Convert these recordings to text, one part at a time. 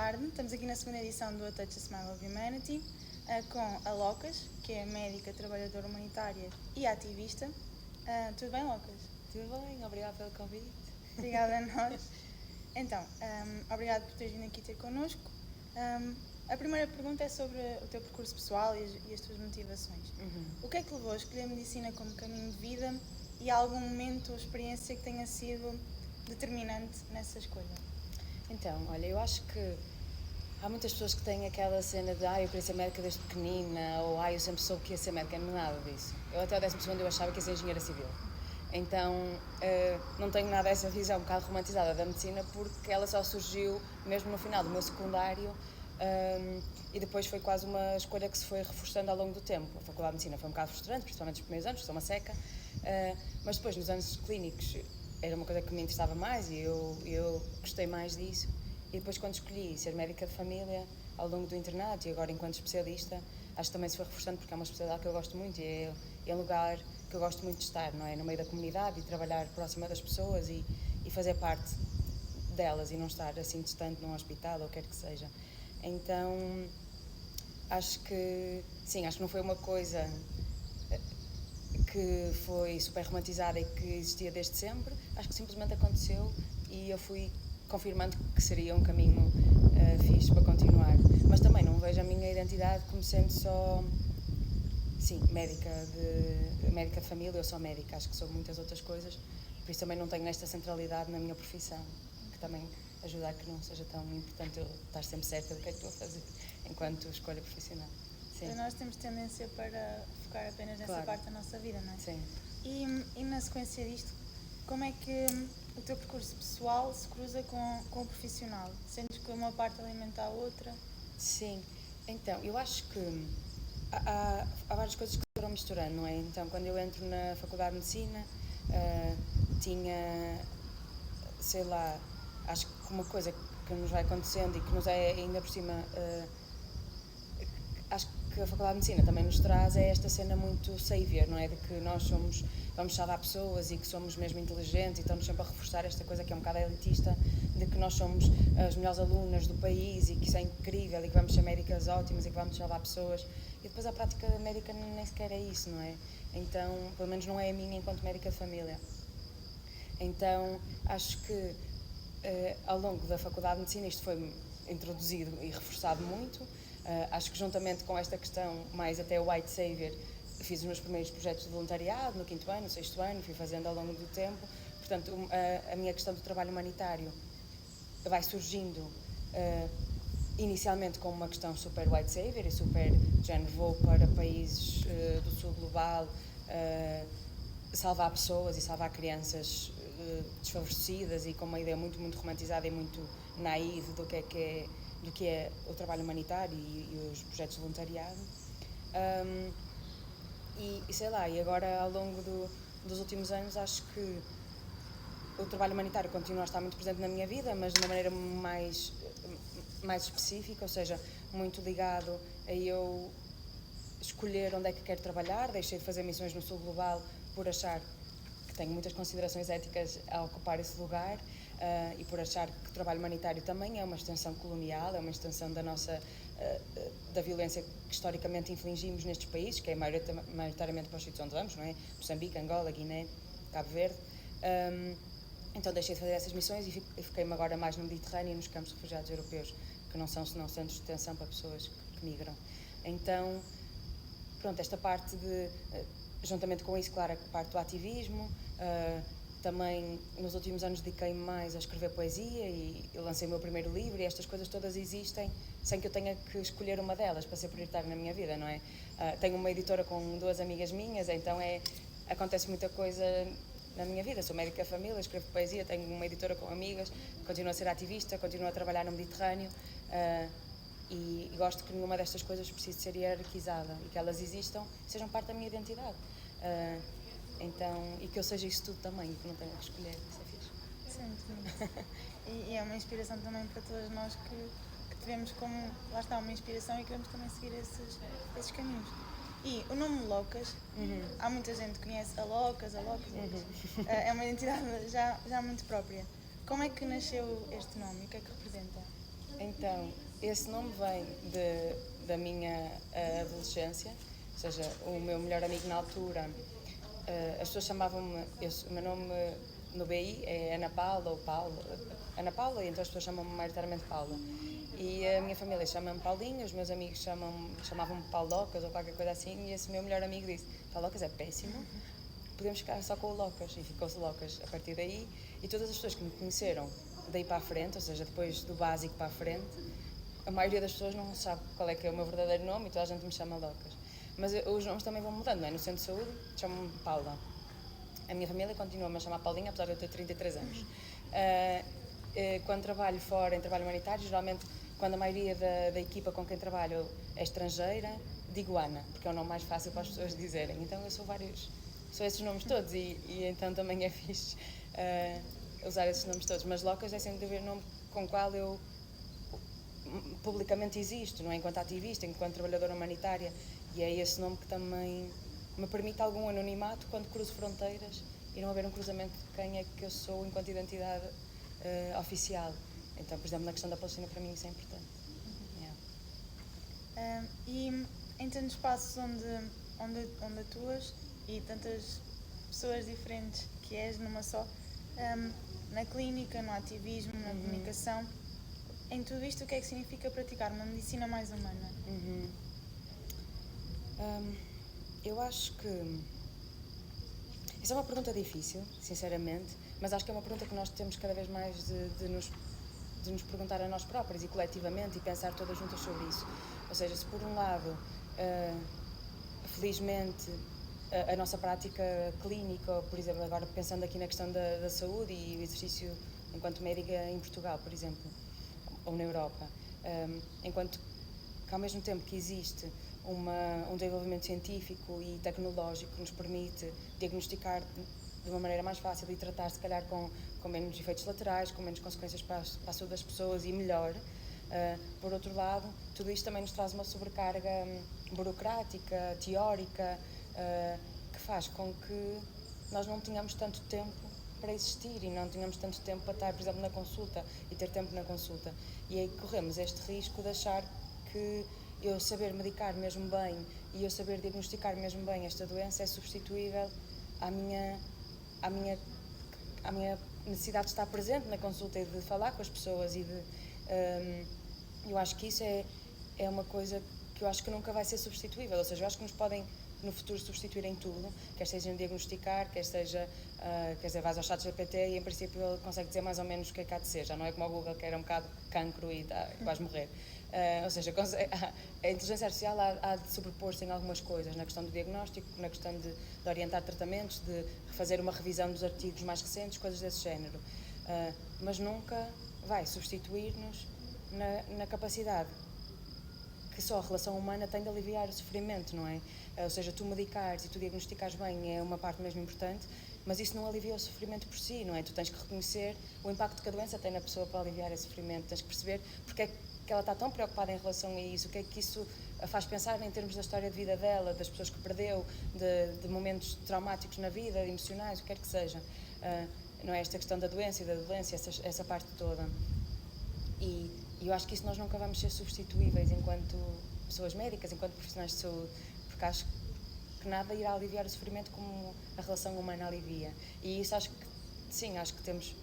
tarde. Estamos aqui na segunda edição do A Touch a Smile of Humanity com a Locas, que é médica, trabalhadora humanitária e ativista. Tudo bem, Locas? Tudo bem, obrigada pelo convite. Obrigada a nós. Então, obrigada por teres vindo aqui ter connosco. A primeira pergunta é sobre o teu percurso pessoal e as tuas motivações. O que é que levou a escolher a medicina como caminho de vida e há algum momento ou experiência que tenha sido determinante nessa escolha? Então, olha, eu acho que há muitas pessoas que têm aquela cena de eu queria ser médica desde pequenina, ou eu sempre soube que ia ser médica, não é nada disso. Eu até o 12º eu achava que ia ser engenheira civil. Então, não tenho nada essa visão um bocado romantizada da medicina, porque ela só surgiu mesmo no final do meu secundário, e depois foi quase uma escolha que se foi reforçando ao longo do tempo. A Faculdade de Medicina foi um bocado frustrante, principalmente nos primeiros anos, que sou uma seca, mas depois nos anos clínicos era uma coisa que me interessava mais e eu gostei mais disso. E depois quando escolhi ser médica de família ao longo do internato e agora enquanto especialista, acho que também se foi reforçando porque é uma especialidade que eu gosto muito e é um lugar que eu gosto muito de estar, não é? No meio da comunidade e trabalhar próxima das pessoas e fazer parte delas e não estar assim distante num hospital ou quer que seja. Então, acho que não foi uma coisa que foi super romantizada e que existia desde sempre. Acho que simplesmente aconteceu e eu fui confirmando que seria um caminho fixe para continuar. Mas também não vejo a minha identidade como sendo só médica de família. Eu sou médica, acho que sou muitas outras coisas, por isso também não tenho esta centralidade na minha profissão, que também ajuda a que não seja tão importante eu estar sempre certa do que é que estou a fazer enquanto escolha profissional. Sim. Nós temos tendência para focar apenas nessa parte da nossa vida, não é? Sim. E na sequência disto, como é que o teu percurso pessoal se cruza com o profissional? Sentes que uma parte alimenta a outra? Sim, então, eu acho que há várias coisas que se foram misturando, não é? Então, quando eu entro na Faculdade de Medicina, tinha, sei lá, acho que uma coisa que nos vai acontecendo e que nos é ainda por cima, acho que a Faculdade de Medicina também nos traz esta cena muito savior, não é? De que nós vamos salvar pessoas e que somos mesmo inteligentes e estamos sempre a reforçar esta coisa que é um bocado elitista, de que nós somos as melhores alunas do país e que isso é incrível e que vamos ser médicas ótimas e que vamos salvar pessoas. E depois a prática médica nem sequer é isso, não é? Então, pelo menos não é a minha enquanto médica de família. Então, acho que ao longo da Faculdade de Medicina isto foi introduzido e reforçado muito. Acho que juntamente com esta questão, mais até o white savior, fiz os meus primeiros projetos de voluntariado no 5º ano, no 6º ano, fui fazendo ao longo do tempo. Portanto, a minha questão do trabalho humanitário vai surgindo inicialmente como uma questão super white savior e super, género, vou para países do sul global salvar pessoas e salvar crianças desfavorecidas e com uma ideia muito, muito romantizada e muito naive do que é o trabalho humanitário e os projetos de voluntariado. E agora ao longo dos últimos anos acho que o trabalho humanitário continua a estar muito presente na minha vida, mas de uma maneira mais específica, ou seja, muito ligado a eu escolher onde é que quero trabalhar. Deixei de fazer missões no Sul Global por achar que tenho muitas considerações éticas a ocupar esse lugar e por achar que o trabalho humanitário também é uma extensão colonial, é uma extensão da violência que historicamente infligimos nestes países, que é maioritariamente para os sítios onde vamos, não é? Moçambique, Angola, Guiné, Cabo Verde. Então deixei de fazer essas missões e fiquei-me agora mais no Mediterrâneo e nos campos de refugiados europeus, que não são senão centros de detenção para pessoas que migram. Então, pronto, esta parte juntamente com isso, claro, a parte do ativismo, também nos últimos anos dediquei-me mais a escrever poesia e lancei o meu primeiro livro e estas coisas todas existem sem que eu tenha que escolher uma delas para ser prioritária na minha vida, não é? Tenho uma editora com 2 amigas minhas, então acontece muita coisa na minha vida. Sou médica de família, escrevo poesia, tenho uma editora com amigas, continuo a ser ativista, continuo a trabalhar no Mediterrâneo e gosto que nenhuma destas coisas precise ser hierarquizada e que elas existam, sejam parte da minha identidade. Então, e que eu seja isso tudo também, que não tenha que escolher, isso é fixe. Isso é muito bonito. E é uma inspiração também para todas nós que tivemos como, lá está, uma inspiração e queremos também seguir esses caminhos. E o nome Locas, há muita gente que conhece a Locas. É uma identidade já muito própria. Como é que nasceu este nome e o que é que representa? Então, esse nome vem da minha adolescência, ou seja, o meu melhor amigo na altura, as pessoas chamavam-me, o meu nome no BI é Ana Paula ou Paula, Ana Paula, e então as pessoas chamam-me maioritariamente Paula. E a minha família chama-me Paulinha, os meus amigos chamavam-me Paulocas ou qualquer coisa assim, e esse meu melhor amigo disse: Paulocas é péssimo, podemos ficar só com o Locas, e ficou-se Locas a partir daí. E todas as pessoas que me conheceram daí para a frente, ou seja, depois do básico para a frente, a maioria das pessoas não sabe qual é que é o meu verdadeiro nome e toda a gente me chama Locas. Mas os nomes também vão mudando, não é? No centro de saúde chamam-me Paula. A minha família continua-me a chamar Paulinha, apesar de eu ter 33 anos. Quando trabalho fora, em trabalho humanitário, geralmente, quando a maioria da equipa com quem trabalho é estrangeira, digo Ana, porque é o nome mais fácil para as pessoas dizerem. Então eu sou esses nomes todos e então também é fixe usar esses nomes todos. Mas Locas é sem dúvida o nome com o qual eu publicamente existo, não é? Enquanto ativista, enquanto trabalhadora humanitária, e é esse nome que também me permite algum anonimato quando cruzo fronteiras e não haver um cruzamento de quem é que eu sou enquanto identidade oficial. Então, por exemplo, na questão da Palestina, para mim isso é importante. E em tantos espaços onde atuas e tantas pessoas diferentes que és numa só, na clínica, no ativismo, na comunicação, em tudo isto, o que é que significa praticar uma medicina mais humana? Eu acho que isso é uma pergunta difícil, sinceramente, mas acho que é uma pergunta que nós temos cada vez mais de nos perguntar a nós próprios e coletivamente e pensar todas juntas sobre isso. Ou seja, se por um lado, felizmente, a nossa prática clínica, por exemplo, agora pensando aqui na questão da saúde e o exercício enquanto médica em Portugal, por exemplo, ou na Europa, enquanto que ao mesmo tempo que existe um desenvolvimento científico e tecnológico que nos permite diagnosticar de uma maneira mais fácil e tratar, se calhar, com menos efeitos laterais, com menos consequências para a saúde das pessoas e melhor. Por outro lado, tudo isto também nos traz uma sobrecarga burocrática, teórica, que faz com que nós não tenhamos tanto tempo para existir e não tínhamos tanto tempo para estar, por exemplo, na consulta e ter tempo na consulta. E aí corremos este risco de achar que eu saber medicar mesmo bem e eu saber diagnosticar mesmo bem esta doença é substituível à minha necessidade de estar presente na consulta e de falar com as pessoas e eu acho que isso é uma coisa que eu acho que nunca vai ser substituível, ou seja, eu acho que nos podem no futuro substituir em tudo, quer seja em diagnosticar, quer seja, quer dizer, vais ao chat GPT e em princípio ele consegue dizer mais ou menos o que é que há de ser, já não é como o Google que era um bocado cancro e vais morrer. Ou seja, a inteligência artificial há de sobrepor-se em algumas coisas, na questão do diagnóstico, na questão de orientar tratamentos, de fazer uma revisão dos artigos mais recentes, coisas desse género. Mas nunca vai substituir-nos na capacidade que só a relação humana tem de aliviar o sofrimento, não é? Ou seja, tu medicares e tu diagnosticares bem é uma parte mesmo importante, mas isso não alivia o sofrimento por si, não é? Tu tens que reconhecer o impacto que a doença tem na pessoa para aliviar esse sofrimento, tens que perceber porque é que ela está tão preocupada em relação a isso, o que é que isso a faz pensar em termos da história de vida dela, das pessoas que perdeu, de momentos traumáticos na vida, emocionais, o que quer que seja. Não é esta questão da doença e da doença, essa parte toda. E eu acho que isso nós nunca vamos ser substituíveis enquanto pessoas médicas, enquanto profissionais de saúde, porque acho que nada irá aliviar o sofrimento como a relação humana alivia. E isso acho que, sim, acho que temos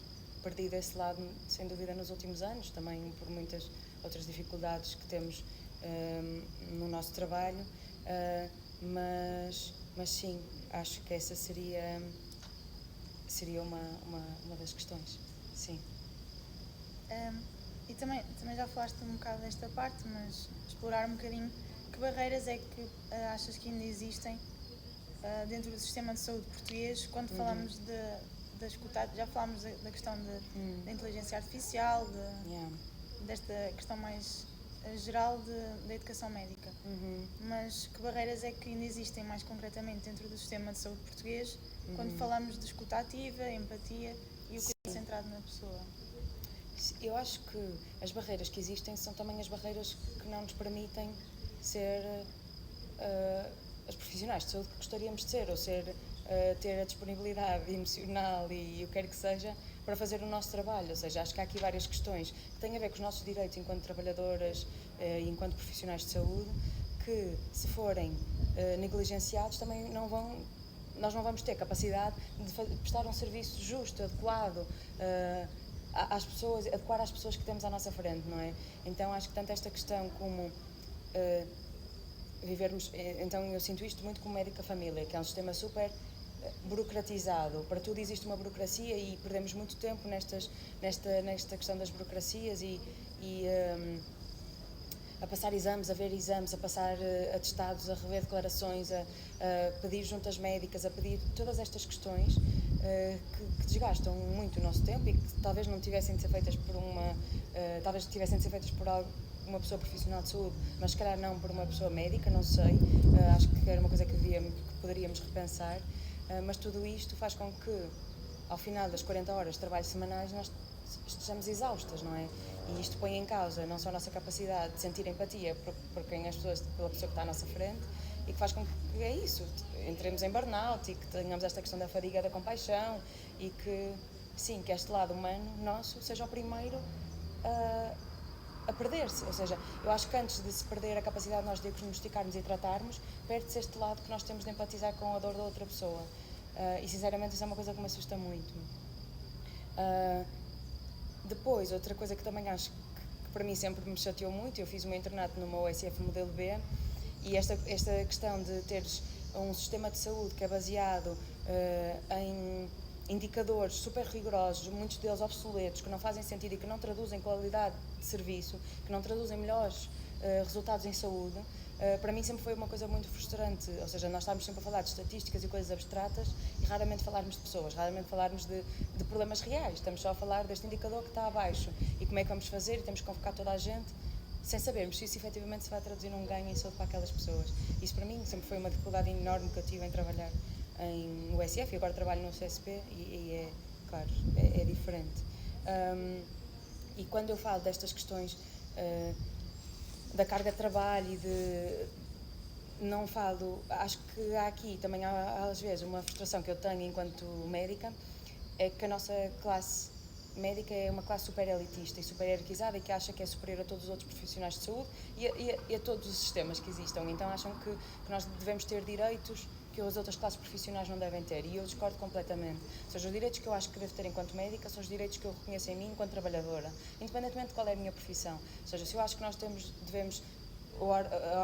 perdido esse lado, sem dúvida, nos últimos anos, também por muitas outras dificuldades que temos no nosso trabalho, mas sim, acho que essa seria uma das questões, sim. E também já falaste um bocado desta parte, mas explorar um bocadinho que barreiras é que achas que ainda existem dentro do sistema de saúde português quando falamos da escutar, já falámos da questão da inteligência artificial, desta questão mais geral da educação médica. Mas que barreiras é que ainda existem mais concretamente dentro do sistema de saúde português quando falamos de escuta ativa, empatia e o cuidado centrado na pessoa? Eu acho que as barreiras que existem são também as barreiras que não nos permitem ser as profissionais de saúde que gostaríamos de ser, ou ter a disponibilidade emocional e o que quer que seja para fazer o nosso trabalho. Ou seja, acho que há aqui várias questões que têm a ver com os nossos direitos enquanto trabalhadoras e enquanto profissionais de saúde, que se forem negligenciados também nós não vamos ter capacidade de prestar um serviço justo, adequado às pessoas, adequar às pessoas que temos à nossa frente, não é? Então acho que tanto esta questão como vivermos, então eu sinto isto muito como médica família, que é um sistema super burocratizado, para tudo existe uma burocracia e perdemos muito tempo nesta questão das burocracias e a passar exames, a ver exames, a passar atestados, a rever declarações, a pedir juntas médicas, a pedir todas estas questões que desgastam muito o nosso tempo e que talvez não tivessem de ser feitas talvez tivessem de ser feitas por uma pessoa profissional de saúde, mas se calhar não por uma pessoa médica, não sei, acho que era uma coisa que poderíamos repensar, mas tudo isto faz com que ao final das 40 horas de trabalho semanais nós estejamos exaustas, não é? E isto põe em causa não só a nossa capacidade de sentir empatia por quem as pessoas, pela pessoa que está à nossa frente, e que faz com que é isso, entremos em burnout e que tenhamos esta questão da fadiga da compaixão e que, sim, que este lado humano nosso seja o primeiro a perder-se. Ou seja, eu acho que antes de se perder a capacidade de nós diagnosticarmos e tratarmos, perde-se este lado que nós temos de empatizar com a dor da outra pessoa. E sinceramente isso é uma coisa que me assusta muito. Depois, outra coisa que também acho que para mim sempre me chateou muito, eu fiz o meu internato numa USF modelo B, e esta questão de teres um sistema de saúde que é baseado em indicadores super rigorosos, muitos deles obsoletos, que não fazem sentido e que não traduzem qualidade de serviço, que não traduzem melhores resultados em saúde, para mim sempre foi uma coisa muito frustrante. Ou seja, nós estamos sempre a falar de estatísticas e coisas abstratas e raramente falarmos de pessoas, raramente falarmos de problemas reais. Estamos só a falar deste indicador que está abaixo e como é que vamos fazer, e temos que convocar toda a gente sem sabermos se isso efetivamente se vai traduzir num ganho em saúde para aquelas pessoas. Isso para mim sempre foi uma dificuldade enorme que eu tive em trabalhar em USF, e agora trabalho no CSP e é, claro, é diferente. E quando eu falo destas questões da carga de trabalho e não falo, acho que há aqui também às vezes uma frustração que eu tenho enquanto médica, é que a nossa classe médica é uma classe super elitista e super hierarquizada e que acha que é superior a todos os outros profissionais de saúde e a todos os sistemas que existam. Então acham que nós devemos ter direitos que as outras classes profissionais não devem ter, e eu discordo completamente. Ou seja, os direitos que eu acho que devo ter enquanto médica são os direitos que eu reconheço em mim enquanto trabalhadora, independentemente de qual é a minha profissão. Ou seja, se eu acho que nós devemos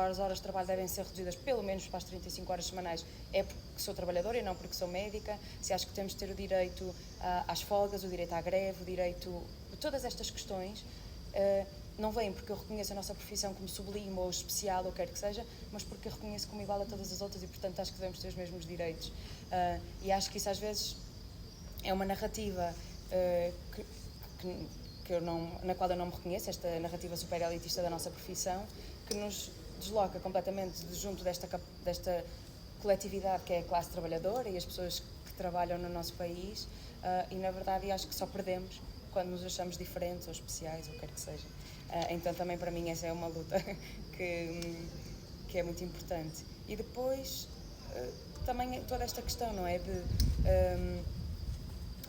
as horas de trabalho devem ser reduzidas pelo menos para as 35 horas semanais, é porque sou trabalhadora e não porque sou médica. Se acho que temos de ter o direito às folgas, o direito à greve, o direito... Todas estas questões não vêm porque eu reconheço a nossa profissão como sublime ou especial ou quer que seja, mas porque eu reconheço como igual a todas as outras e, portanto, acho que devemos ter os mesmos direitos. E acho que isso às vezes é uma narrativa na qual eu não me reconheço, esta narrativa super elitista da nossa profissão, que nos desloca completamente de junto desta coletividade que é a classe trabalhadora e as pessoas que trabalham no nosso país, e na verdade acho que só perdemos quando nos achamos diferentes ou especiais ou quer que seja. Então também para mim essa é uma luta que é muito importante. E depois também toda esta questão, não é, de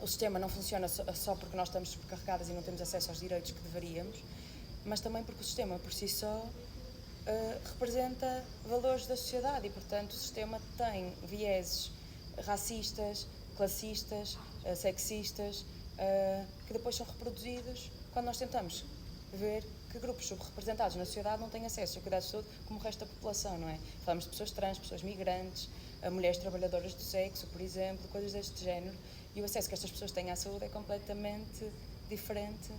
o sistema não funciona só porque nós estamos sobrecarregadas e não temos acesso aos direitos que deveríamos, mas também porque o sistema por si só representa valores da sociedade e, portanto, o sistema tem vieses racistas, classistas, sexistas, que depois são reproduzidos quando nós tentamos ver que grupos subrepresentados na sociedade não têm acesso a cuidados de saúde como o resto da população, não é? Falamos de pessoas trans, pessoas migrantes, mulheres trabalhadoras do sexo, por exemplo, coisas deste género, e o acesso que estas pessoas têm à saúde é completamente diferente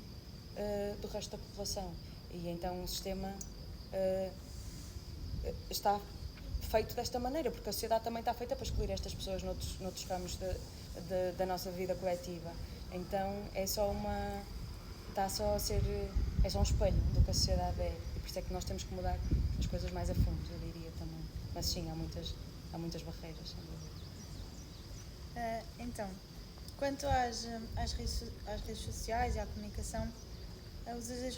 do resto da população. E então o sistema está feito desta maneira, porque a sociedade também está feita para excluir estas pessoas noutros ramos da nossa vida coletiva. Então é só um espelho do que a sociedade é, e por isso é que nós temos que mudar as coisas mais a fundo, eu diria também. Mas sim, há muitas barreiras, sem dúvida. Então, quanto às redes sociais e à comunicação, usas as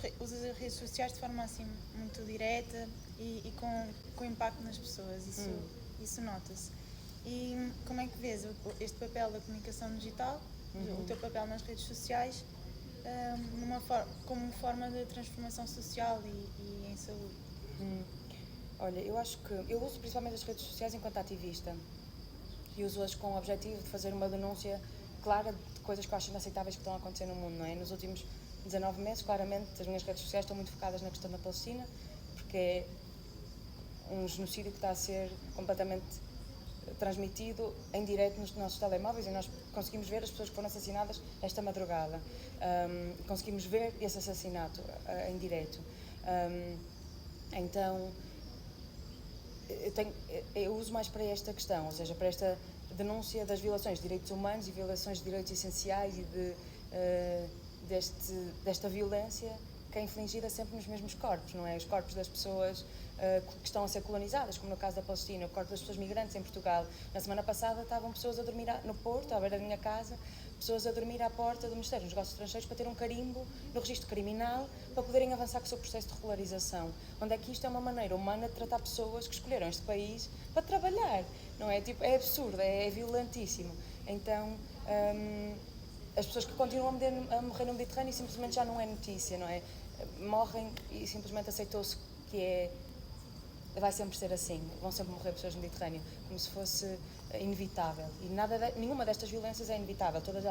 redes sociais de forma assim muito direta e com impacto nas pessoas, isso nota-se. E como é que vês este papel da comunicação digital o teu papel nas redes sociais como forma de transformação social e em saúde. Olha, eu acho que eu uso principalmente as redes sociais enquanto ativista e uso-as com o objetivo de fazer uma denúncia clara de coisas que eu acho inaceitáveis que estão a acontecer no mundo, não é? Nos últimos 19 meses, claramente, as minhas redes sociais estão muito focadas na questão da Palestina, porque é um genocídio que está a ser completamente transmitido em direto nos nossos telemóveis e nós conseguimos ver as pessoas que foram assassinadas esta madrugada. Conseguimos ver esse assassinato em direto. Então, eu uso mais para esta questão, ou seja, para esta denúncia das violações de direitos humanos e violações de direitos essenciais e desta violência que é infligida sempre nos mesmos corpos, não é? Os corpos das pessoas que estão a ser colonizadas, como no caso da Palestina, o corpo das pessoas migrantes em Portugal. Na semana passada estavam pessoas a dormir no Porto, à beira da minha casa, pessoas a dormir à porta do Ministério dos Negócios Estrangeiros para ter um carimbo no registro criminal para poderem avançar com o seu processo de regularização. Onde é que isto é uma maneira humana de tratar pessoas que escolheram este país para trabalhar, não é? Tipo, é absurdo, é violentíssimo. Então, as pessoas que continuam a morrer no Mediterrâneo simplesmente já não é notícia, não é? Morrem e simplesmente aceitou-se que vai sempre ser assim, vão sempre morrer pessoas no Mediterrâneo, como se fosse inevitável. E nenhuma destas violências é inevitável, todas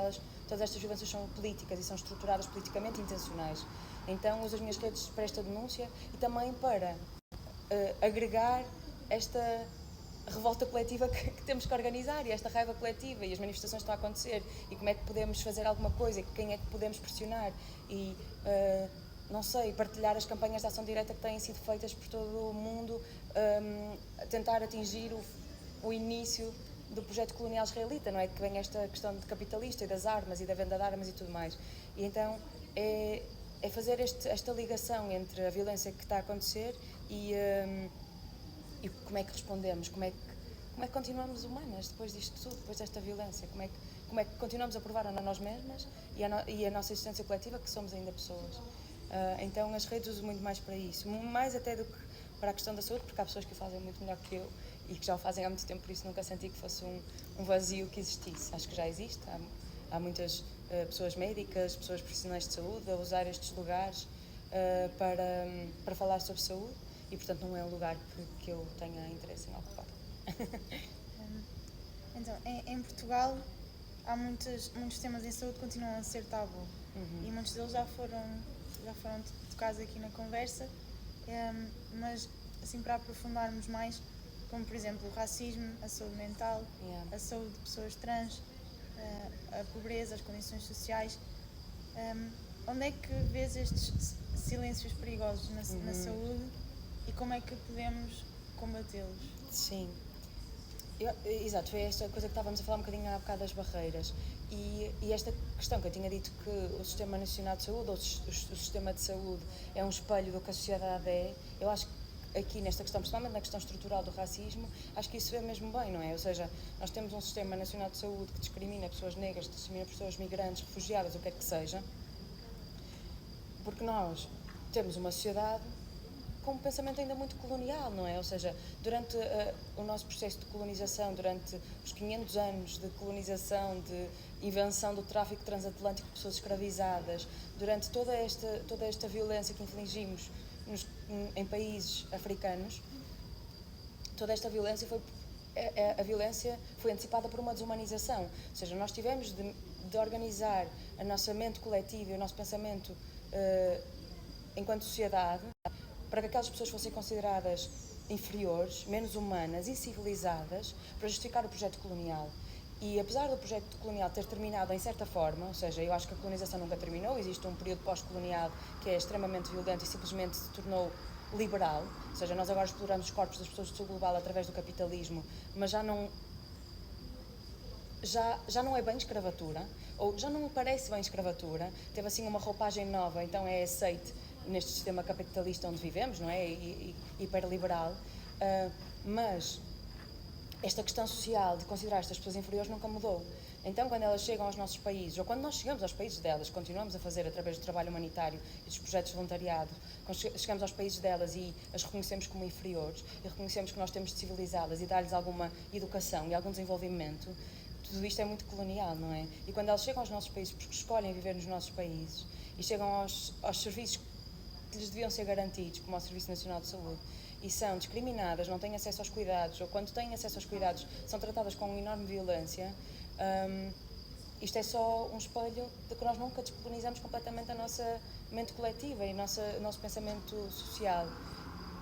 estas violências são políticas e são estruturadas politicamente intencionais. Então uso as minhas redes para esta denúncia e também para agregar esta revolta coletiva que temos que organizar e esta raiva coletiva e as manifestações que estão a acontecer e como é que podemos fazer alguma coisa e quem é que podemos pressionar e não sei, partilhar as campanhas de ação direta que têm sido feitas por todo o mundo, tentar atingir o início do projeto colonial israelita, não é? Que vem esta questão de capitalista e das armas e da venda de armas e tudo mais. E então é fazer esta ligação entre a violência que está a acontecer e como é que respondemos, como é que continuamos humanas depois disto tudo, depois desta violência, como é que continuamos a provar a nós mesmas e a nossa existência coletiva que somos ainda pessoas. Então as redes uso muito mais para isso, mais até do que para a questão da saúde, porque há pessoas que o fazem muito melhor que eu e que já o fazem há muito tempo, por isso nunca senti que fosse um vazio que existisse. Acho que já existe, há muitas pessoas médicas, pessoas profissionais de saúde a usar estes lugares para falar sobre saúde e portanto não é um lugar que eu tenha interesse em ocupar. Então, em Portugal há muitos temas em saúde que continuam a ser tabu e muitos deles já foram tocados aqui na conversa, mas assim para aprofundarmos mais, como por exemplo o racismo, a saúde mental, a saúde de pessoas trans, a pobreza, as condições sociais, onde é que vês estes silêncios perigosos na saúde e como é que podemos combatê-los? Sim. Exato, foi esta coisa que estávamos a falar um bocadinho há bocado das barreiras e esta questão que eu tinha dito que o Sistema Nacional de Saúde ou o Sistema de Saúde é um espelho do que a sociedade é, eu acho que aqui nesta questão, principalmente na questão estrutural do racismo, acho que isso é mesmo bem, não é? Ou seja, nós temos um Sistema Nacional de Saúde que discrimina pessoas negras, que discrimina pessoas migrantes, refugiadas, o que quer que seja, porque nós temos uma sociedade com um pensamento ainda muito colonial, não é? Ou seja, durante o nosso processo de colonização, durante os 500 anos de colonização, de invenção do tráfico transatlântico de pessoas escravizadas, durante toda esta violência que infligimos em países africanos, toda esta violência foi antecipada por uma desumanização. Ou seja, nós tivemos de organizar a nossa mente coletiva e o nosso pensamento enquanto sociedade para que aquelas pessoas fossem consideradas inferiores, menos humanas e civilizadas para justificar o projeto colonial. E apesar do projeto colonial ter terminado em certa forma, ou seja, eu acho que a colonização nunca terminou, existe um período pós-colonial que é extremamente violento e simplesmente se tornou liberal, ou seja, nós agora exploramos os corpos das pessoas do sul global através do capitalismo, mas já não é bem escravatura, ou já não me parece bem escravatura, teve assim uma roupagem nova, então é aceite neste sistema capitalista onde vivemos, não é? E hiperliberal, mas esta questão social de considerar estas pessoas inferiores nunca mudou. Então, quando elas chegam aos nossos países, ou quando nós chegamos aos países delas, continuamos a fazer através do trabalho humanitário e dos projetos de voluntariado, quando chegamos aos países delas e as reconhecemos como inferiores, e reconhecemos que nós temos de civilizá-las e dar-lhes alguma educação e algum desenvolvimento, tudo isto é muito colonial, não é? E quando elas chegam aos nossos países, porque escolhem viver nos nossos países, e chegam aos serviços que lhes deviam ser garantidos, como ao Serviço Nacional de Saúde, e são discriminadas, não têm acesso aos cuidados, ou quando têm acesso aos cuidados, são tratadas com enorme violência, isto é só um espelho de que nós nunca descolonizamos completamente a nossa mente coletiva e o nosso pensamento social.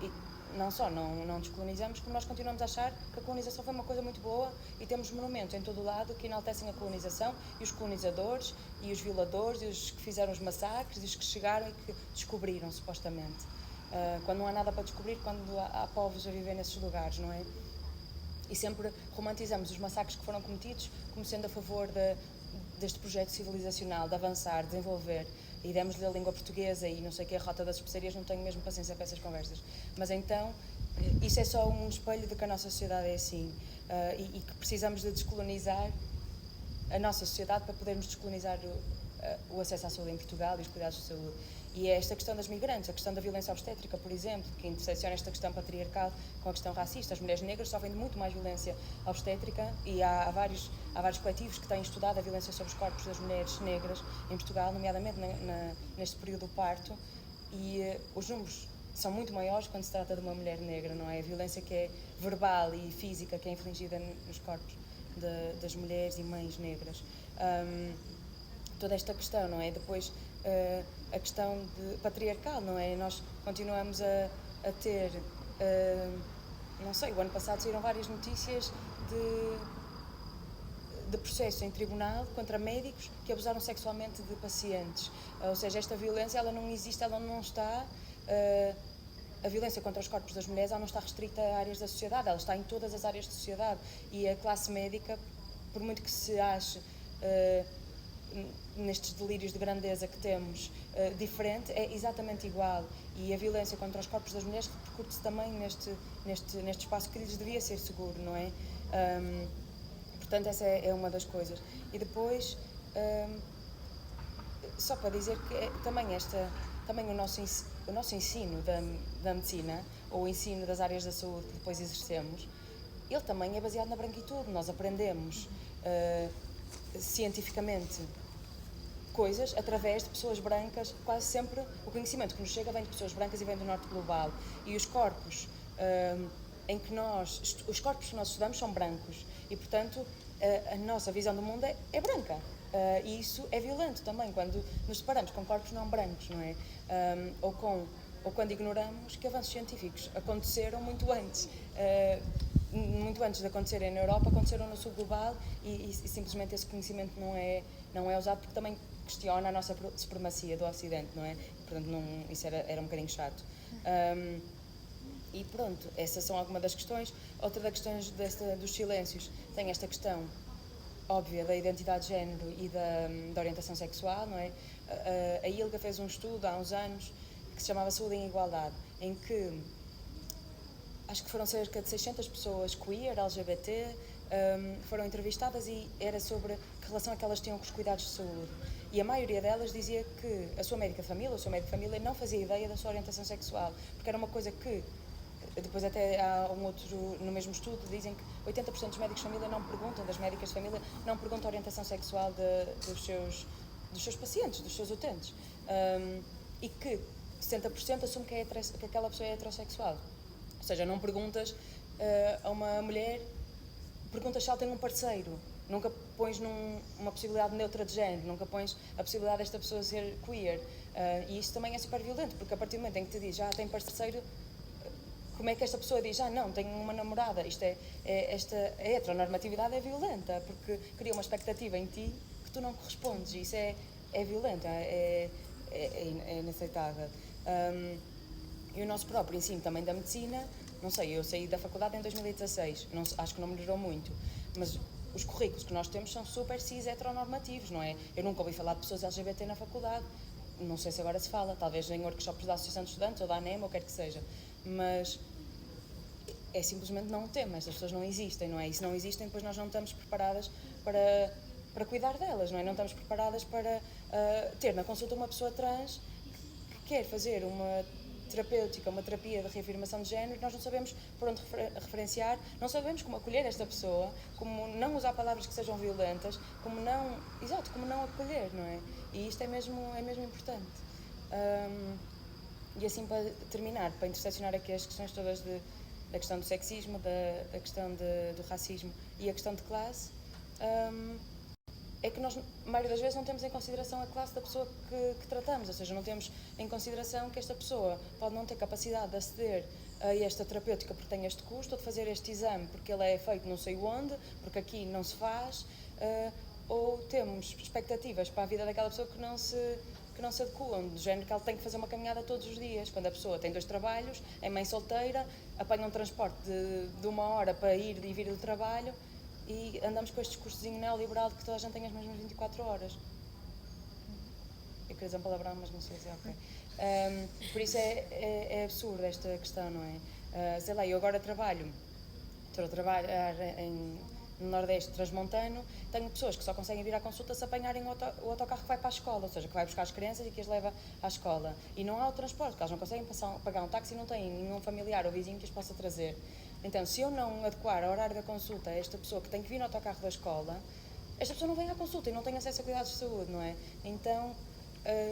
E não só não descolonizamos, como nós continuamos a achar que a colonização foi uma coisa muito boa e temos monumentos em todo o lado que enaltecem a colonização e os colonizadores e os violadores e os que fizeram os massacres e os que chegaram e que descobriram, supostamente. Quando não há nada para descobrir, quando há povos a viver nesses lugares, não é? E sempre romantizamos os massacres que foram cometidos como sendo a favor deste projeto civilizacional, de avançar, de desenvolver, e demos-lhe a língua portuguesa e não sei o que, a rota das especiarias, não tenho mesmo paciência para essas conversas. Mas então, isso é só um espelho de que a nossa sociedade é assim, e que precisamos de descolonizar a nossa sociedade para podermos descolonizar o acesso à saúde em Portugal e os cuidados de saúde. E é esta questão das migrantes, a questão da violência obstétrica, por exemplo, que intersecciona esta questão patriarcal com a questão racista. As mulheres negras sofrem de muito mais violência obstétrica e há vários coletivos que têm estudado a violência sobre os corpos das mulheres negras em Portugal, nomeadamente neste período do parto, e os números são muito maiores quando se trata de uma mulher negra, não é? A violência que é verbal e física que é infligida nos corpos das mulheres e mães negras. Toda esta questão, não é? Depois a questão patriarcal, não é? Nós continuamos a ter, não sei, o ano passado saíram várias notícias de processo em tribunal contra médicos que abusaram sexualmente de pacientes. Ou seja, esta violência, ela não existe, ela não está... A violência contra os corpos das mulheres, ela não está restrita a áreas da sociedade, ela está em todas as áreas da sociedade. E a classe médica, por muito que se ache... nestes delírios de grandeza que temos, diferente, é exatamente igual. E a violência contra os corpos das mulheres repercute-se também neste espaço que lhes devia ser seguro, não é? Portanto, essa é uma das coisas. E depois, só para dizer que também o nosso ensino da medicina, ou o ensino das áreas da saúde que depois exercemos, ele também é baseado na branquitude. Nós aprendemos cientificamente coisas através de pessoas brancas, quase sempre o conhecimento que nos chega vem de pessoas brancas e vem do norte global, e os corpos os corpos que nós estudamos são brancos e, portanto, a nossa visão do mundo é branca, e isso é violento também quando nos separamos com corpos não brancos, não é? Ou quando ignoramos que avanços científicos aconteceram muito antes de acontecerem na Europa, aconteceram no sul global, e simplesmente esse conhecimento não é usado, porque também questiona a nossa supremacia do Ocidente, não é? Portanto, isso era um bocadinho chato. E pronto, essas são algumas das questões. Outra das questões dos silêncios tem esta questão óbvia da identidade de género e da orientação sexual, não é? A ILGA fez um estudo há uns anos que se chamava Saúde em Igualdade, em que acho que foram cerca de 600 pessoas queer, LGBT, foram entrevistadas, e era sobre que relação é que elas tinham com os cuidados de saúde. E a maioria delas dizia que a sua médica de família, o seu médico de família, não fazia ideia da sua orientação sexual, porque era uma coisa que, depois até há no mesmo estudo, dizem que 80% dos médicos de família não perguntam, das médicas de família, não perguntam a orientação sexual dos seus pacientes, dos seus utentes. E que 60% assume que aquela pessoa é heterossexual. Ou seja, não perguntas a uma mulher, perguntas se ela tem um parceiro, nunca pões uma possibilidade neutra de género, nunca pões a possibilidade desta pessoa ser queer, e isso também é super violento, porque a partir do momento em que te diz, tem parceiro, como é que esta pessoa diz, não, tenho uma namorada? Esta heteronormatividade é violenta, porque cria uma expectativa em ti que tu não correspondes, e isso é violento, é inaceitável. E o nosso próprio ensino também da medicina, não sei, eu saí da faculdade em 2016, acho que não melhorou muito, mas os currículos que nós temos são super cis heteronormativos, não é? Eu nunca ouvi falar de pessoas LGBT na faculdade, não sei se agora se fala, talvez em workshops da Associação de Estudantes ou da ANEM, ou quer que seja, mas é simplesmente não um tema, estas pessoas não existem, não é? E se não existem, depois nós não estamos preparadas para cuidar delas, não é? Não estamos preparadas para ter na consulta uma pessoa trans que quer fazer terapêutica, uma terapia de reafirmação de género, nós não sabemos por onde referenciar, não sabemos como acolher esta pessoa, como não usar palavras que sejam violentas, como não acolher, não é? E isto é mesmo importante. E assim, para terminar, para interseccionar aqui as questões todas da questão do sexismo, da questão do racismo e a questão de classe, é que nós, a maioria das vezes, não temos em consideração a classe da pessoa que tratamos, ou seja, não temos em consideração que esta pessoa pode não ter capacidade de aceder a esta terapêutica porque tem este custo, ou de fazer este exame porque ele é feito não sei onde, porque aqui não se faz, ou temos expectativas para a vida daquela pessoa que não se adequam, do género que ela tem que fazer uma caminhada todos os dias, quando a pessoa tem 2 trabalhos, é mãe solteira, apanha um transporte de 1 hora para ir e vir do trabalho, e andamos com este discursozinho neoliberal de que toda a gente tem as mesmas 24 horas. Eu queria dizer um palavrão, mas não sei se é ok. Por isso é absurdo esta questão, não é? Sei lá, eu agora estou a trabalhar no Nordeste transmontano, tenho pessoas que só conseguem vir à consulta se apanharem o autocarro que vai para a escola, ou seja, que vai buscar as crianças e que as leva à escola. E não há o transporte, porque elas não conseguem pagar um táxi e não têm nenhum familiar ou vizinho que as possa trazer. Então, se eu não adequar o horário da consulta a esta pessoa que tem que vir no autocarro da escola, esta pessoa não vem à consulta e não tem acesso a cuidados de saúde, não é? Então,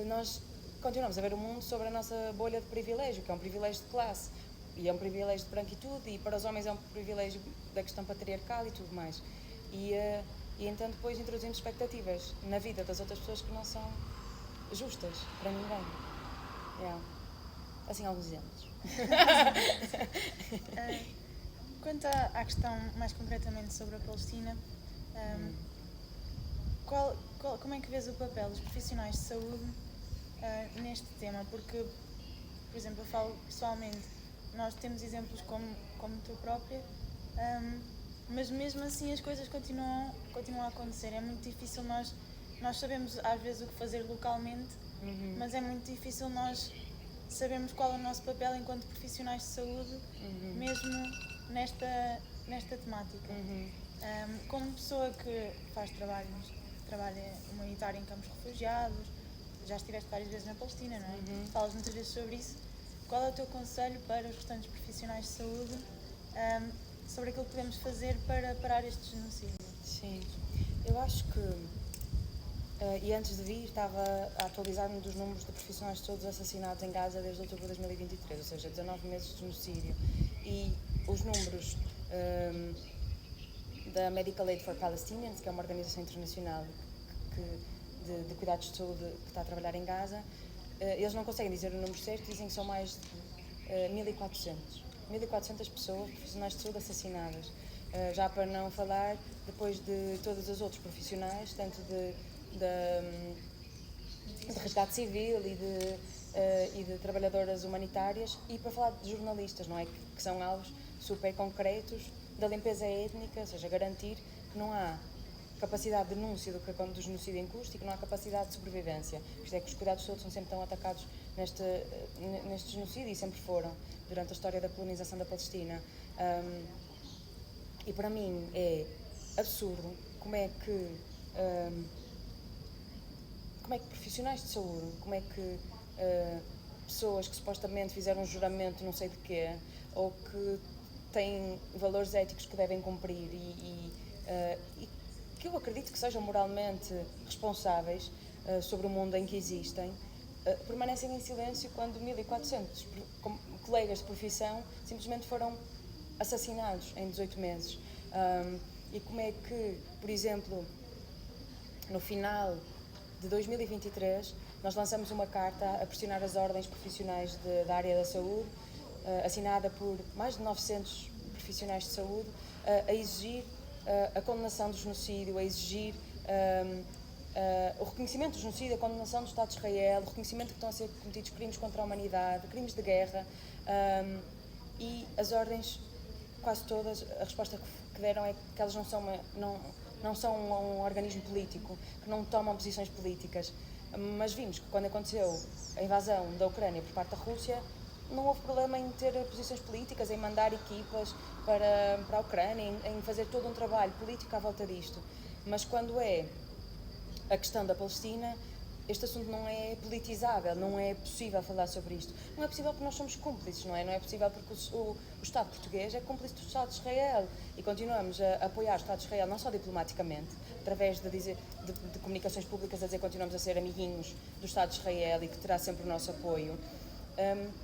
nós continuamos a ver o mundo sobre a nossa bolha de privilégio, que é um privilégio de classe, e é um privilégio de branquitude, e para os homens é um privilégio da questão patriarcal e tudo mais. E então depois introduzimos expectativas na vida das outras pessoas que não são justas para ninguém. Assim, alguns exemplos. Quanto à questão mais concretamente sobre a Palestina, como é que vês o papel dos profissionais de saúde neste tema? Porque, por exemplo, eu falo pessoalmente, nós temos exemplos como tu própria, mas mesmo assim as coisas continuam a acontecer. É muito difícil nós sabemos às vezes o que fazer localmente, mas é muito difícil nós sabermos qual é o nosso papel enquanto profissionais de saúde, mesmo nesta temática. Como pessoa que faz trabalho humanitário em campos de refugiados, já estiveste várias vezes na Palestina, não é? Falas muitas vezes sobre isso. Qual é o teu conselho para os restantes profissionais de saúde sobre aquilo que podemos fazer para parar este genocídio? Sim, eu acho que, e antes de vir, estava a atualizar-me dos números de profissionais de saúde assassinados em Gaza desde outubro de 2023, ou seja, 19 meses de genocídio. E os números da Medical Aid for Palestinians, que é uma organização internacional de cuidados de saúde que está a trabalhar em Gaza, eles não conseguem dizer o número certo, dizem que são mais de 1.400 pessoas, profissionais de saúde assassinadas. Já para não falar depois de todos os outros profissionais, tanto de resgate civil e de trabalhadoras humanitárias, e para falar de jornalistas, não é? Que são alvos super concretos da limpeza étnica, ou seja, garantir que não há capacidade de denúncia do genocídio em curso e que não há capacidade de sobrevivência. Isto é que os cuidados de saúde são sempre tão atacados neste genocídio, e sempre foram, durante a história da colonização da Palestina. E para mim é absurdo como é que profissionais de saúde, como é que pessoas que supostamente fizeram um juramento não sei de quê, ou que têm valores éticos que devem cumprir e que eu acredito que sejam moralmente responsáveis sobre o mundo em que existem, permanecem em silêncio quando 1.400 colegas de profissão simplesmente foram assassinados em 18 meses. E como é que, por exemplo, no final de 2023, nós lançamos uma carta a pressionar as ordens profissionais da área da saúde, assinada por mais de 900 profissionais de saúde, a exigir a condenação do genocídio, a exigir o reconhecimento do genocídio, a condenação do Estado de Israel, o reconhecimento que estão a ser cometidos crimes contra a humanidade, crimes de guerra, e as ordens, quase todas, a resposta que deram é que elas não são um organismo político, que não tomam posições políticas. Mas vimos que quando aconteceu a invasão da Ucrânia por parte da Rússia, não houve problema em ter posições políticas, em mandar equipas para a Ucrânia, em fazer todo um trabalho político à volta disto. Mas quando é a questão da Palestina, este assunto não é politizável, não é possível falar sobre isto. Não é possível porque nós somos cúmplices, não é? Não é possível porque o Estado português é cúmplice do Estado de Israel e continuamos a apoiar o Estado de Israel, não só diplomaticamente, através de comunicações públicas a dizer que continuamos a ser amiguinhos do Estado de Israel e que terá sempre o nosso apoio.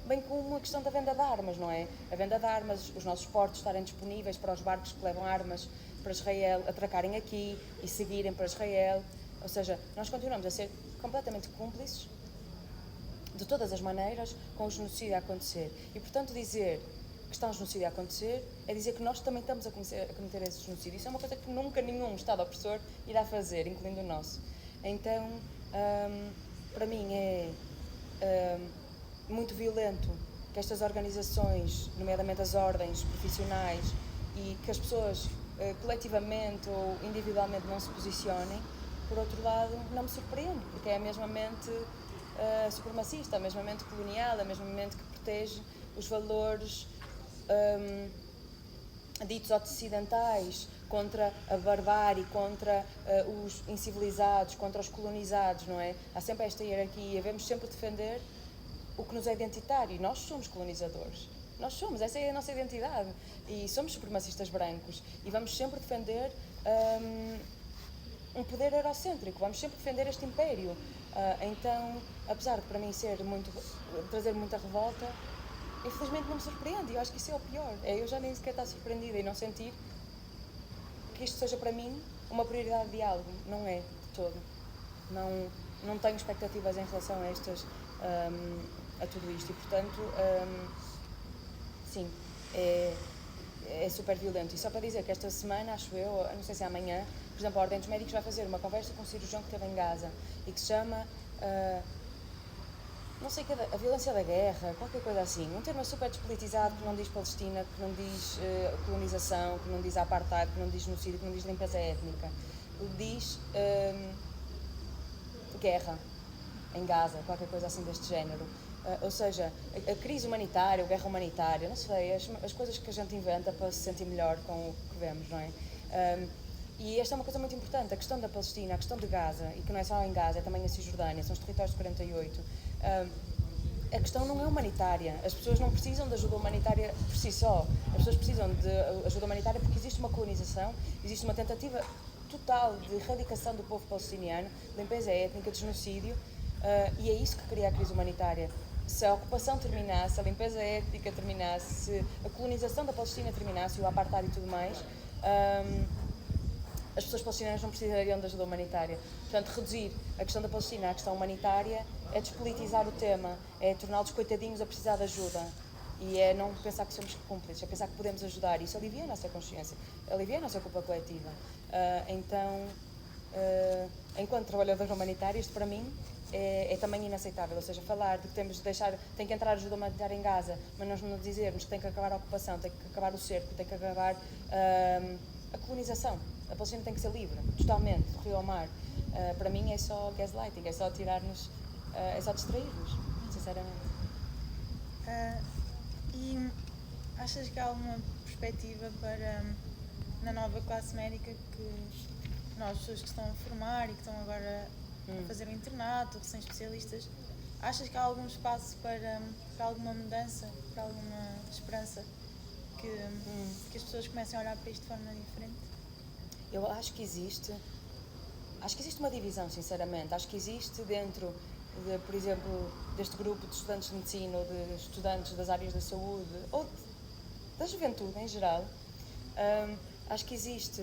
Bem como a questão da venda de armas, não é? A venda de armas, os nossos portos estarem disponíveis para os barcos que levam armas para Israel atracarem aqui e seguirem para Israel. Ou seja, nós continuamos a ser completamente cúmplices, de todas as maneiras, com o genocídio a acontecer. E, portanto, dizer que está um genocídio a acontecer é dizer que nós também estamos a cometer esse genocídio. Isso é uma coisa que nunca nenhum Estado opressor irá fazer, incluindo o nosso. Então, para mim é muito violento que estas organizações, nomeadamente as ordens profissionais, e que as pessoas coletivamente ou individualmente não se posicionem. Por outro lado, não me surpreende, porque é a mesma mente supremacista, a mesma mente colonial, a mesma mente que protege os valores ditos ocidentais contra a barbárie, contra os incivilizados, contra os colonizados, não é? Há sempre esta hierarquia, devemos sempre defender o que nos é identitário, e nós somos colonizadores. Nós somos, essa é a nossa identidade, e somos supremacistas brancos, e vamos sempre defender um poder eurocêntrico, vamos sempre defender este império. Então, apesar de para mim trazer muita revolta, infelizmente não me surpreende, e eu acho que isso é o pior. Eu já nem sequer estar surpreendida e não sentir que isto seja para mim uma prioridade de diálogo. Não é, de todo. Não tenho expectativas em relação a tudo isto, e portanto, sim, é super violento. E só para dizer que esta semana, acho eu, não sei se é amanhã, por exemplo, a Ordem dos Médicos vai fazer uma conversa com um cirurgião que esteve em Gaza e que se chama, não sei o que, a violência da guerra, qualquer coisa assim. Um termo super despolitizado que não diz Palestina, que não diz colonização, que não diz apartheid, que não diz genocídio, que não diz limpeza étnica. Diz guerra em Gaza, qualquer coisa assim deste género. Ou seja, a crise humanitária, a guerra humanitária, não sei, as coisas que a gente inventa para se sentir melhor com o que vemos, não é? E esta é uma coisa muito importante, a questão da Palestina, a questão de Gaza, e que não é só em Gaza, é também a Cisjordânia, são os territórios de 48. A questão não é humanitária, as pessoas não precisam de ajuda humanitária por si só, as pessoas precisam de ajuda humanitária porque existe uma colonização, existe uma tentativa total de erradicação do povo palestiniano, de limpeza étnica, de genocídio, e é isso que cria a crise humanitária. Se a ocupação terminasse, a limpeza étnica terminasse, se a colonização da Palestina terminasse, o apartheid e tudo mais, as pessoas palestinianas não precisariam de ajuda humanitária. Portanto, reduzir a questão da Palestina à questão humanitária é despolitizar o tema, é torná-los coitadinhos a precisar de ajuda. E é não pensar que somos cúmplices, é pensar que podemos ajudar. Isso alivia a nossa consciência, alivia a nossa culpa coletiva. Então, enquanto trabalhadores humanitários, isto para mim é também inaceitável. Ou seja, falar de que temos de deixar, tem que entrar ajuda humanitária em Gaza, mas nós não dizermos que tem que acabar a ocupação, tem que acabar o cerco, tem que acabar a colonização. A Palestina tem que ser livre, totalmente, do rio ao mar. Para mim é só gaslighting, é só tirar-nos, é só distrair-nos, sinceramente. E achas que há alguma perspectiva para, na nova classe médica, que nós, pessoas que estão a formar e que estão agora a fazer o internato, recém-especialistas, achas que há algum espaço para alguma mudança, para alguma esperança, que as pessoas comecem a olhar para isto de forma diferente? Eu acho que existe uma divisão, sinceramente. Acho que existe dentro, por exemplo, deste grupo de estudantes de medicina ou de estudantes das áreas da saúde ou da juventude em geral, acho que existe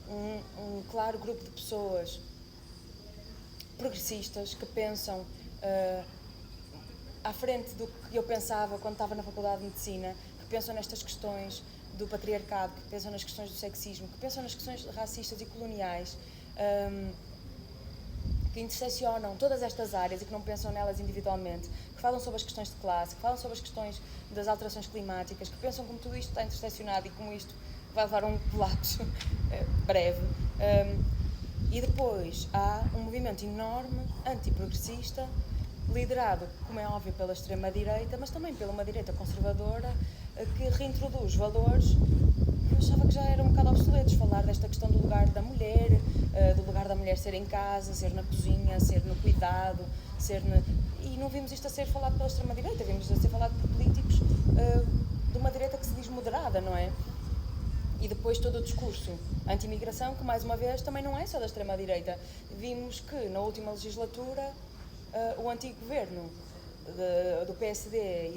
um claro grupo de pessoas progressistas que pensam à frente do que eu pensava quando estava na Faculdade de Medicina, que pensam nestas questões do patriarcado, que pensam nas questões do sexismo, que pensam nas questões racistas e coloniais, que interseccionam todas estas áreas e que não pensam nelas individualmente, que falam sobre as questões de classe, que falam sobre as questões das alterações climáticas, que pensam como tudo isto está interseccionado e como isto vai levar a um colapso breve. E depois há um movimento enorme antiprogressista, liderado, como é óbvio, pela extrema-direita, mas também pela uma direita conservadora, que reintroduz valores que eu achava que já eram um bocado obsoletos. Falar falar desta questão do lugar da mulher, do lugar da mulher ser em casa, ser na cozinha, ser no cuidado, e não vimos isto a ser falado pela extrema-direita, vimos a ser falado por políticos de uma direita que se diz moderada, não é? E depois todo o discurso anti-imigração, que mais uma vez também não é só da extrema-direita. Vimos que na última legislatura o antigo governo do PSD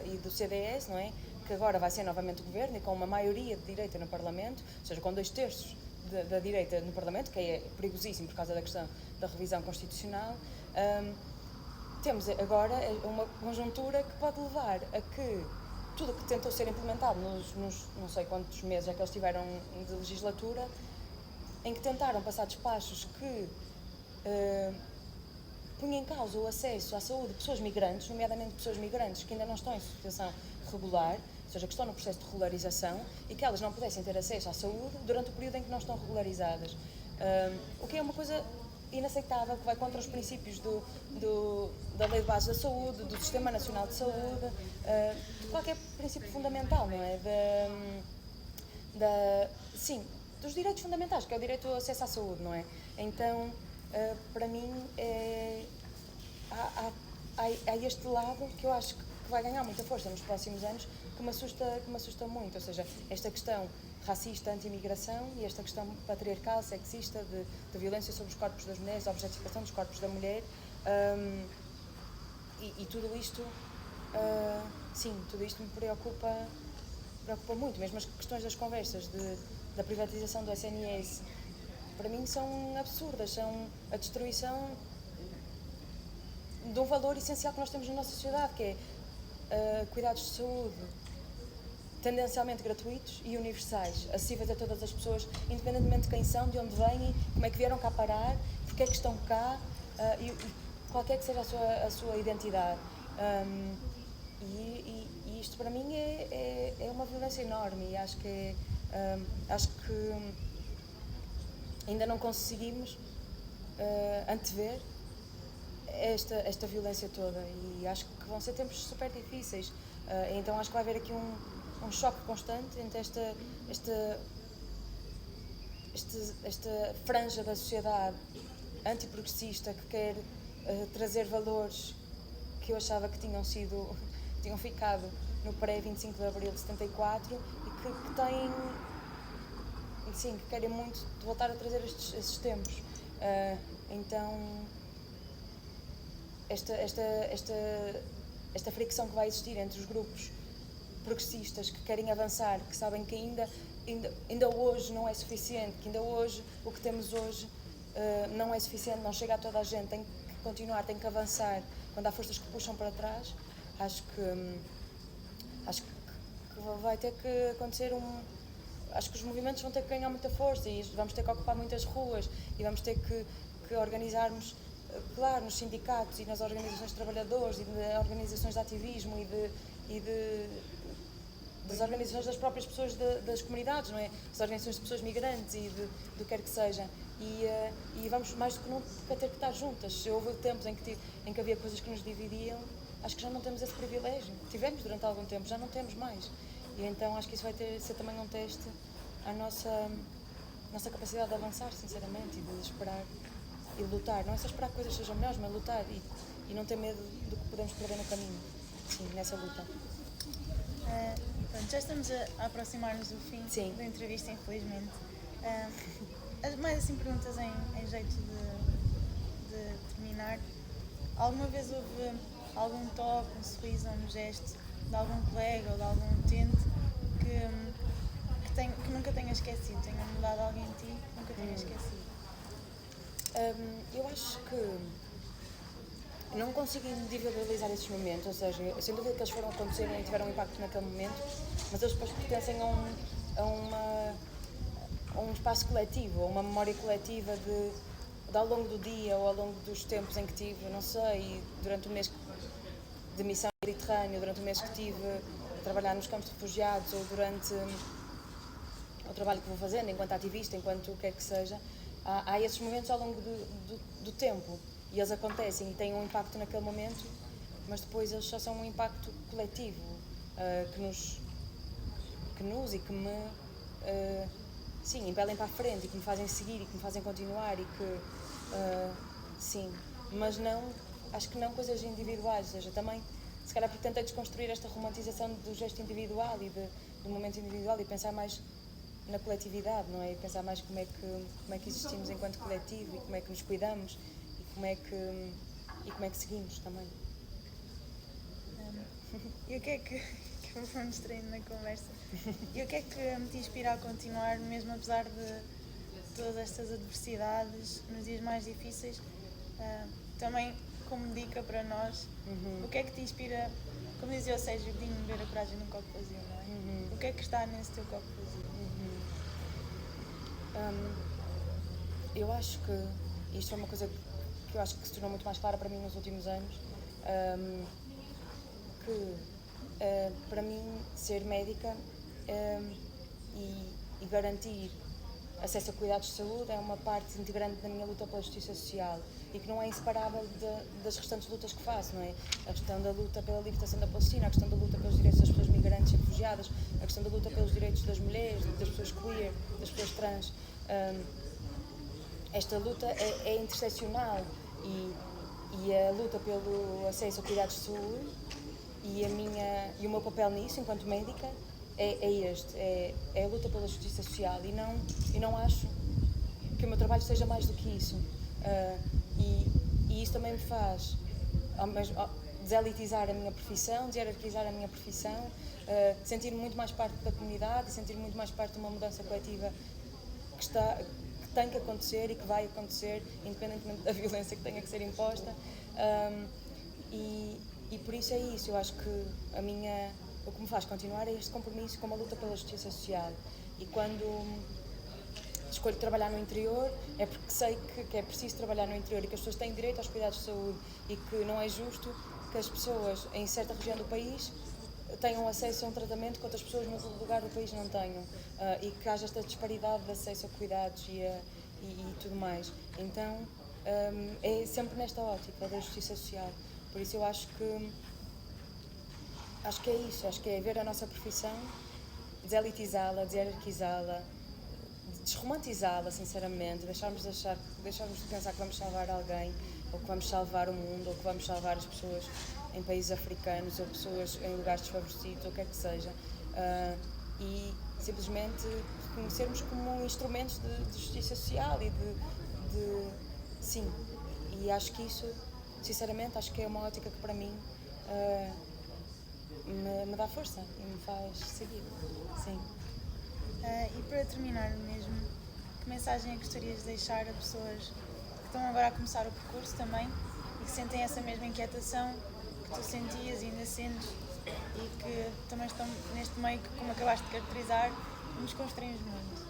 e do CDS, não é? Que agora vai ser novamente o governo e com uma maioria de direita no Parlamento, ou seja, com 2/3 da direita no Parlamento, que é perigosíssimo por causa da questão da revisão constitucional. Temos agora uma conjuntura que pode levar a que tudo o que tentou ser implementado nos não sei quantos meses é que eles tiveram de legislatura, em que tentaram passar despachos que punham em causa o acesso à saúde de pessoas migrantes, nomeadamente pessoas migrantes que ainda não estão em situação regular, ou seja, que estão no processo de regularização e que elas não pudessem ter acesso à saúde durante o período em que não estão regularizadas. O que é uma coisa inaceitável, que vai contra os princípios da Lei de Base da Saúde, do Sistema Nacional de Saúde, de qualquer princípio fundamental, não é? Sim, dos direitos fundamentais, que é o direito ao acesso à saúde, não é? Então, para mim, há este lado que eu acho que vai ganhar muita força nos próximos anos, que me assusta muito, ou seja, esta questão racista, anti-imigração e esta questão patriarcal, sexista, de violência sobre os corpos das mulheres, a objetificação dos corpos da mulher, e tudo isto, tudo isto me preocupa muito, mesmo as questões das conversas da privatização do SNS, para mim são absurdas, são a destruição de um valor essencial que nós temos na nossa sociedade, que é cuidados de saúde, tendencialmente gratuitos e universais, acessíveis a todas as pessoas, independentemente de quem são, de onde vêm, como é que vieram cá parar, porque é que estão cá, e qualquer que seja a sua identidade. E isto para mim é uma violência enorme, e acho que ainda não conseguimos antever esta violência toda, e acho que vão ser tempos super difíceis. Então acho que vai haver aqui um choque constante entre esta franja da sociedade antiprogressista que quer trazer valores que eu achava que tinham ficado no pré-25 de Abril de 74 e que têm, sim, que querem muito voltar a trazer esses tempos. Então esta fricção que vai existir entre os grupos progressistas que querem avançar, que sabem que ainda hoje não é suficiente, que ainda hoje o que temos hoje não é suficiente, não chega a toda a gente, tem que continuar, tem que avançar. Quando há forças que puxam para trás, acho que vai ter que acontecer acho que os movimentos vão ter que ganhar muita força e vamos ter que ocupar muitas ruas e vamos ter que organizarmos, claro, nos sindicatos e nas organizações de trabalhadores e nas organizações de ativismo das organizações das próprias pessoas das comunidades, não é? Das organizações de pessoas migrantes e do que quer que seja. E vamos mais do que nunca ter que estar juntas. Houve tempos em que havia coisas que nos dividiam, acho que já não temos esse privilégio. Tivemos durante algum tempo, já não temos mais. E então acho que isso vai ser também um teste à nossa capacidade de avançar, sinceramente, e de esperar e de lutar. Não é só esperar que coisas sejam melhores, mas lutar e não ter medo do que podemos perder no caminho. Sim, nessa luta. Pronto, já estamos a aproximar-nos do fim da entrevista, infelizmente. Mais assim perguntas em jeito de terminar. Alguma vez houve algum toque, um sorriso, um gesto de algum colega ou de algum utente que nunca tenha esquecido, tenha mudado alguém em ti que nunca tenha esquecido? Eu acho que não consigo individualizar esses momentos, ou seja, sem dúvida que eles foram acontecer e tiveram um impacto naquele momento, mas eles depois pertencem a um espaço coletivo, a uma memória coletiva de ao longo do dia ou ao longo dos tempos em que tive, não sei, durante o mês de missão Mediterrâneo, durante o mês que tive a trabalhar nos campos de refugiados ou durante o trabalho que vou fazendo enquanto ativista, enquanto o que quer que seja, há esses momentos ao longo do tempo e eles acontecem e têm um impacto naquele momento, mas depois eles só são um impacto coletivo que me sim, impelem para a frente e que me fazem seguir e que me fazem continuar e que, sim, mas não, acho que não coisas individuais, ou seja, também, se calhar porque tentei desconstruir esta romantização do gesto individual e do momento individual e pensar mais na coletividade, não é? E pensar mais como é que existimos enquanto coletivo e como é que nos cuidamos e como é que seguimos também. E o que é que eu vou distraindo na conversa, e o que é que te inspira a continuar, mesmo apesar de todas estas adversidades, nos dias mais difíceis? Também como dica para nós, o que é que te inspira, como dizia o Sérgio Godinho, beber a coragem num copo vazio, não é? O que é que está nesse teu copo vazio? Eu acho que isto é uma coisa que eu acho que se tornou muito mais clara para mim nos últimos anos, que para mim ser médica e garantir acesso a cuidados de saúde é uma parte integrante da minha luta pela justiça social e que não é inseparável das restantes lutas que faço, não é? A questão da luta pela libertação da Palestina, a questão da luta pelos direitos das pessoas migrantes e refugiadas, a questão da luta pelos direitos das mulheres, das pessoas queer, das pessoas trans. Esta luta é interseccional e a luta pelo acesso a cuidados de saúde e o meu papel nisso, enquanto médica, é a luta pela justiça social e não acho que o meu trabalho seja mais do que isso. E isso também me faz deselitizar a minha profissão, desierarquizar a minha profissão, sentir-me muito mais parte da comunidade e sentir-me muito mais parte de uma mudança coletiva que tem que acontecer e que vai acontecer, independentemente da violência que tenha que ser imposta. E por isso é isso, eu acho que o que me faz continuar é este compromisso com a luta pela justiça social. E quando escolho trabalhar no interior, é porque sei que é preciso trabalhar no interior e que as pessoas têm direito aos cuidados de saúde e que não é justo que as pessoas em certa região do país tenham acesso a um tratamento que outras pessoas no outro lugar do país não tenham, e que haja esta disparidade de acesso a cuidados e tudo mais. Então, é sempre nesta ótica da justiça social. Por isso eu acho que é isso, acho que é ver a nossa profissão, deselitizá-la, desierarquizá-la, desromantizá-la, sinceramente, deixarmos de pensar que vamos salvar alguém, ou que vamos salvar o mundo, ou que vamos salvar as pessoas em países africanos, ou pessoas em lugares desfavorecidos, ou o que é que seja, e simplesmente reconhecermos como instrumentos de justiça social e sim, e acho que isso, sinceramente, acho que é uma ótica que para mim me dá força e me faz seguir, sim. E para terminar mesmo, que mensagem é que gostarias de deixar a pessoas que estão agora a começar o percurso também e que sentem essa mesma inquietação que tu sentias e ainda sentes e que também estão neste meio que, como acabaste de caracterizar, nos constrange muito?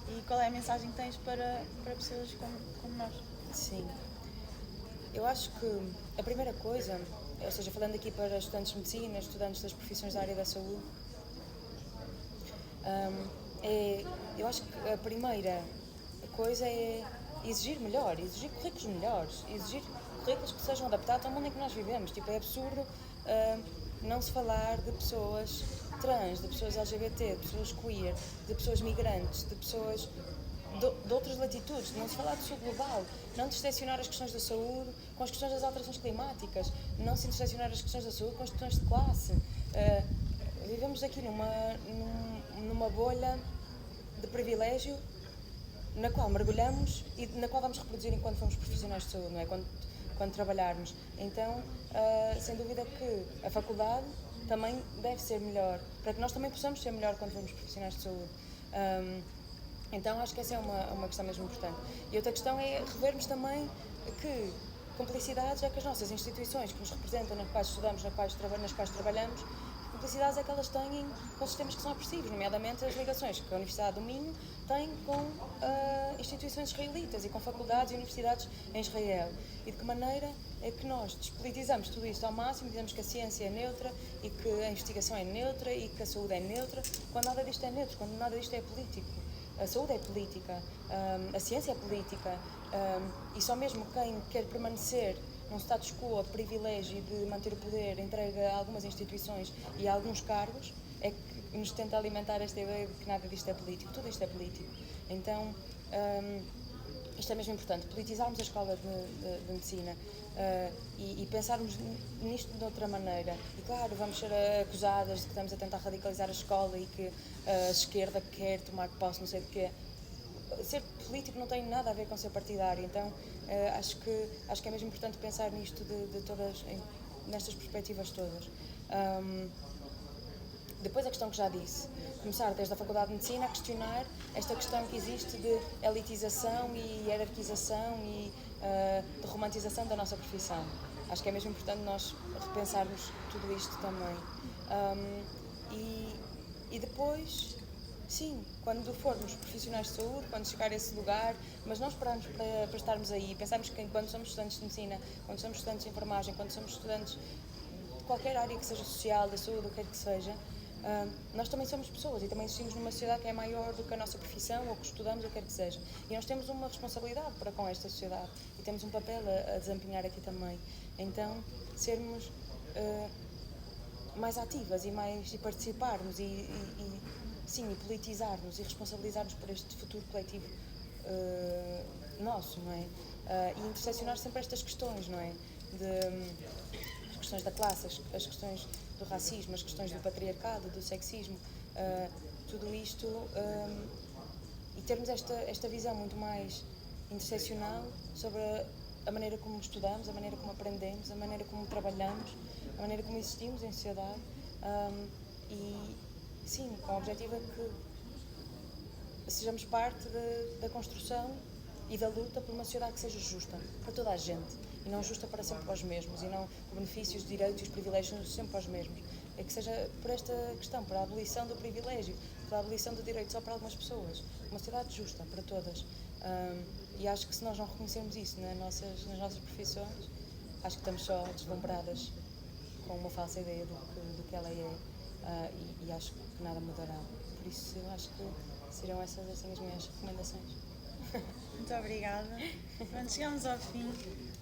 E qual é a mensagem que tens para pessoas como nós? Sim. Eu acho que a primeira coisa, ou seja, falando aqui para estudantes de medicina, estudantes das profissões da área da saúde, eu acho que a primeira coisa é exigir melhor, exigir currículos melhores, exigir currículos que sejam adaptados ao mundo em que nós vivemos. Tipo, é absurdo não se falar de pessoas trans, de pessoas LGBT, de pessoas queer, de pessoas migrantes, de pessoas de outras latitudes, de não se falar de sul global, não interseccionar as questões da saúde com as questões das alterações climáticas, não se interseccionar as questões da saúde com as questões de classe. Vivemos aqui numa bolha de privilégio na qual mergulhamos e na qual vamos reproduzir enquanto formos profissionais de saúde, não é? Quando trabalharmos. Então, sem dúvida que a faculdade também deve ser melhor, para que nós também possamos ser melhor quando formos profissionais de saúde. Então, acho que essa é uma questão mesmo importante. E outra questão é revermos também que cumplicidades é que as nossas instituições que nos representam, nas quais estudamos, nas quais trabalhamos, cumplicidades é que elas têm com sistemas que são opressivos, nomeadamente as ligações que a Universidade do Minho tem com instituições israelitas e com faculdades e universidades em Israel. E de que maneira é que nós despolitizamos tudo isto ao máximo, dizemos que a ciência é neutra e que a investigação é neutra e que a saúde é neutra, quando nada disto é neutro, quando nada disto é político. A saúde é política, a ciência é política, e só mesmo quem quer permanecer num status quo de privilégio e de manter o poder entregue a algumas instituições e a alguns cargos, é que nos tenta alimentar esta ideia de que nada disto é político, tudo isto é político. Então, isto é mesmo importante, politizarmos a escola de medicina e pensarmos nisto de outra maneira. E claro, vamos ser acusadas de que estamos a tentar radicalizar a escola e que a esquerda quer tomar posse, não sei de quê. Ser político não tem nada a ver com ser partidário, então acho que é mesmo importante pensar nisto de todas, nestas perspectivas todas. Depois a questão que já disse, começar desde a Faculdade de Medicina a questionar esta questão que existe de elitização e hierarquização e de romantização da nossa profissão. Acho que é mesmo importante nós repensarmos tudo isto também. E depois, sim, quando formos profissionais de saúde, quando chegar a esse lugar, mas não esperarmos para estarmos aí, pensarmos que quando somos estudantes de medicina, quando somos estudantes de enfermagem, quando somos estudantes de qualquer área que seja social, da saúde, o que quer que seja, nós também somos pessoas e também existimos numa sociedade que é maior do que a nossa profissão ou que estudamos, ou o que quer que seja. E nós temos uma responsabilidade para com esta sociedade e temos um papel a desempenhar aqui também. Então, sermos mais ativas e participarmos sim, e politizar-nos e responsabilizar-nos por este futuro coletivo nosso, não é? E interseccionar sempre estas questões, não é? As questões da classe, as questões do racismo, as questões do patriarcado, do sexismo, tudo isto, e termos esta visão muito mais interseccional sobre a maneira como estudamos, a maneira como aprendemos, a maneira como trabalhamos, a maneira como existimos em sociedade, e sim, com o objetivo é que sejamos parte da construção e da luta por uma sociedade que seja justa para toda a gente e não justa para sempre para os mesmos e não os benefícios, os direitos e os privilégios sempre para os mesmos. É que seja por esta questão, para a abolição do privilégio, para a abolição do direito só para algumas pessoas. Uma sociedade justa para todas. E acho que se nós não reconhecermos isso nas nossas profissões, acho que estamos só deslumbradas com uma falsa ideia do que ela é, e acho que nada mudará. Por isso, acho que serão essas assim, as minhas recomendações. Muito obrigada. Pronto, chegamos ao fim.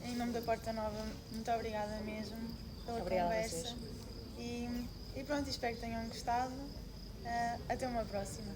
Em nome da Porta Nova, muito obrigada mesmo pela conversa. E pronto, espero que tenham gostado. Até uma próxima.